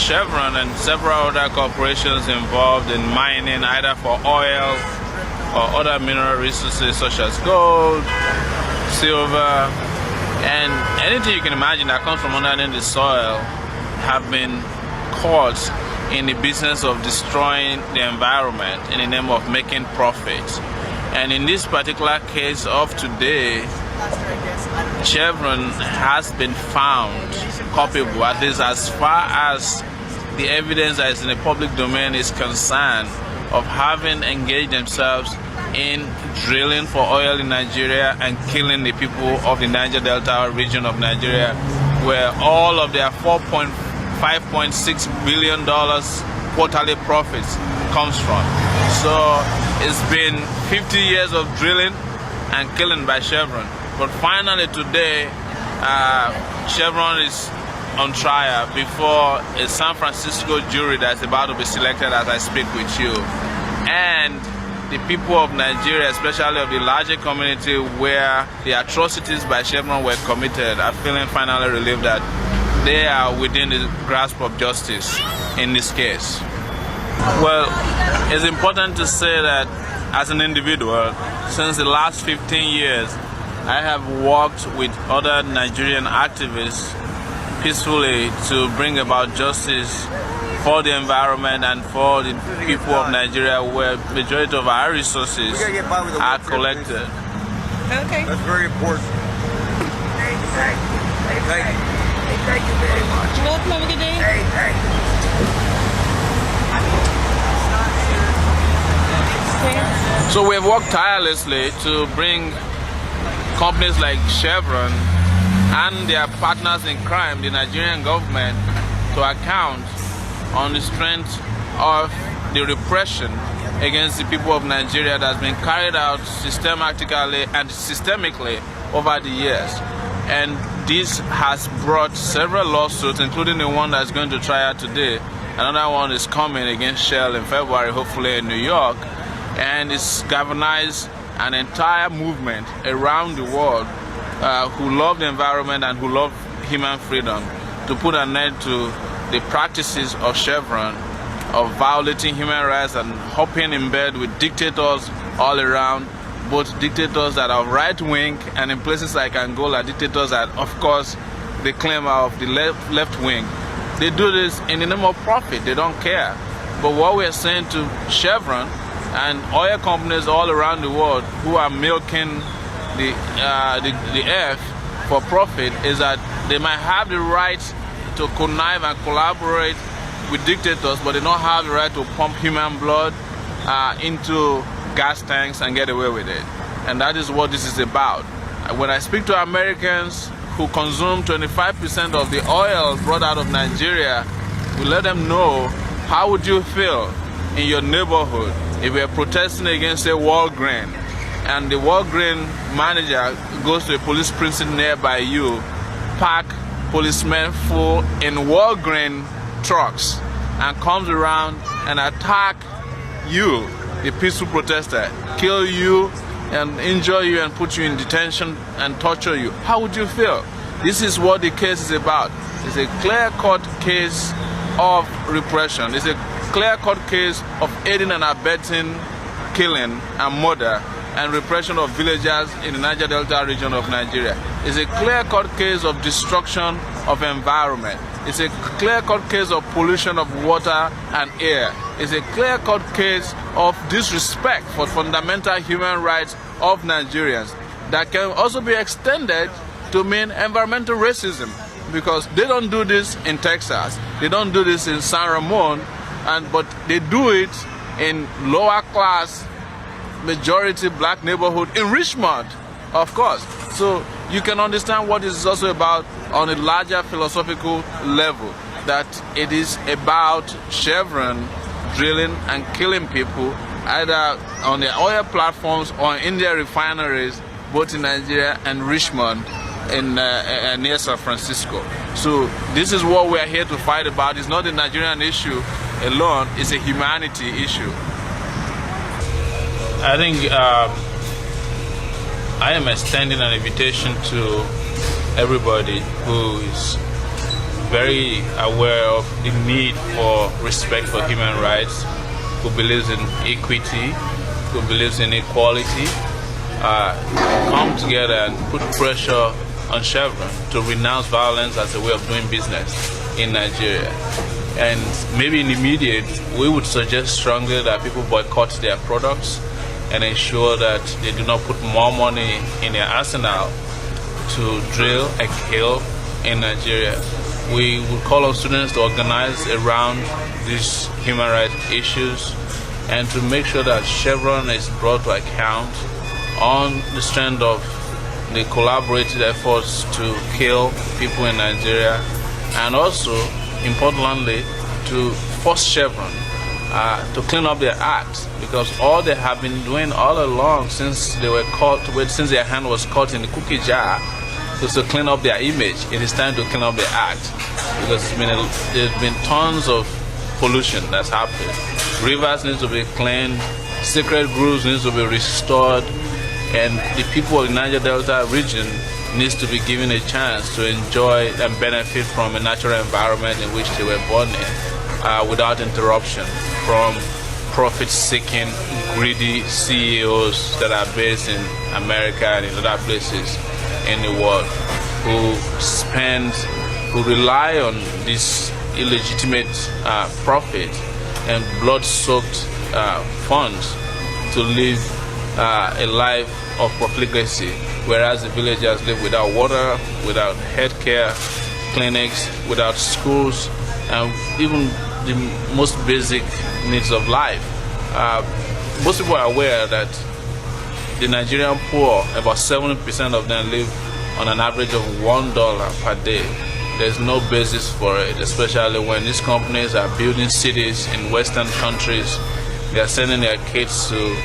Chevron and several other corporations involved in mining either for oil or other mineral resources such as gold, silver, and anything you can imagine that comes from underneath the soil have been caught in the business of destroying the environment in the name of making profit. And in this particular case of today, Chevron has been found culpable, at least as far as the evidence that is in the public domain is concerned, of having engaged themselves in drilling for oil in Nigeria and killing the people of the Niger Delta region of Nigeria, where all of their $5.6 billion quarterly profits comes from. So it's been 50 years of drilling and killing by Chevron. But finally today, Chevron is on trial before a San Francisco jury that's about to be selected as I speak with you. And the people of Nigeria, especially of the larger community where the atrocities by Chevron were committed, are feeling finally relieved that they are within the grasp of justice in this case. Well, it's important to say that as an individual, since the last 15 years, I have worked with other Nigerian activists peacefully to bring about justice for the environment and for the people of Nigeria, where majority of our resources are collected. Okay. That's very important. Thank you. Thank you very much. You're welcome. Have a good day. So we have worked tirelessly to bring companies like Chevron and their partners in crime, the Nigerian government, to account on the strength of the repression against the people of Nigeria that's been carried out systematically and systemically over the years. And this has brought several lawsuits, including the one that's going to trial today. Another one is coming against Shell in February, hopefully in New York. And it's galvanized an entire movement around the world who love the environment and who love human freedom, to put an end to the practices of Chevron of violating human rights and hopping in bed with dictators all around, both dictators that are right-wing and in places like Angola, dictators that, of course, they claim are of the left wing. They do this in the name of profit. They don't care. But what we're saying to Chevron and oil companies all around the world who are milking the earth for profit is that they might have the right to connive and collaborate with dictators, but they don't have the right to pump human blood into gas tanks and get away with it. And that is what this is about. When I speak to Americans who consume 25% of the oil brought out of Nigeria, we let them know, how would you feel in your neighborhood if we are protesting against a Walgreen and the Walgreen manager goes to a police precinct nearby you, park policemen full in Walgreen trucks, and comes around and attack you, the peaceful protester, kill you and injure you and put you in detention and torture you? How would you feel? This is what the case is about. It's a clear-cut case of repression. It's a clear-cut case of aiding and abetting killing and murder and repression of villagers in the Niger Delta region of Nigeria. It's a clear-cut case of destruction of environment. It's a clear-cut case of pollution of water and air. It's a clear-cut case of disrespect for fundamental human rights of Nigerians that can also be extended to mean environmental racism, because they don't do this in Texas, they don't do this in San Ramon, but they do it in lower class, majority black neighborhood in Richmond, of course. So you can understand what this is also about on a larger philosophical level, that it is about Chevron drilling and killing people either on their oil platforms or in their refineries, both in Nigeria and Richmond in near San Francisco. So this is what we are here to fight about. It's not a Nigerian issue alone, it's a humanity issue. I think I am extending an invitation to everybody who is very aware of the need for respect for human rights, who believes in equity, who believes in equality, come together and put pressure on Chevron to renounce violence as a way of doing business in Nigeria. And maybe in the immediate, we would suggest strongly that people boycott their products and ensure that they do not put more money in their arsenal to drill and kill in Nigeria. We would call on students to organize around these human rights issues and to make sure that Chevron is brought to account on the strength of the collaborated efforts to kill people in Nigeria, and also, importantly, to force Chevron to clean up their act, because all they have been doing all along since they were caught, since their hand was caught in the cookie jar, was to clean up their image. It is time to clean up their act, because there's been tons of pollution that's happened. Rivers need to be cleaned, sacred groves need to be restored, and the people of the Niger Delta region needs to be given a chance to enjoy and benefit from a natural environment in which they were born in without interruption from profit-seeking, greedy CEOs that are based in America and in other places in the world, who rely on this illegitimate profit and blood-soaked funds to live a life of profligacy, whereas the villagers live without water, without healthcare clinics, without schools, and even the most basic needs of life. Most people are aware that the Nigerian poor, about 70% of them live on an average of $1 per day. There's no basis for it, especially when these companies are building cities in Western countries. They are sending their kids to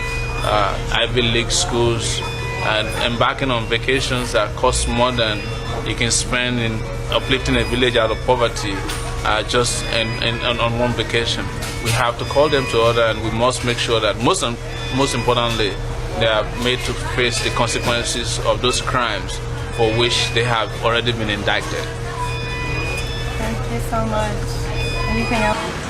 Ivy League schools and embarking on vacations that cost more than you can spend in uplifting a village out of poverty just on one vacation. We have to call them to order, and we must make sure that most importantly, they are made to face the consequences of those crimes for which they have already been indicted. Thank you so much. Anything else?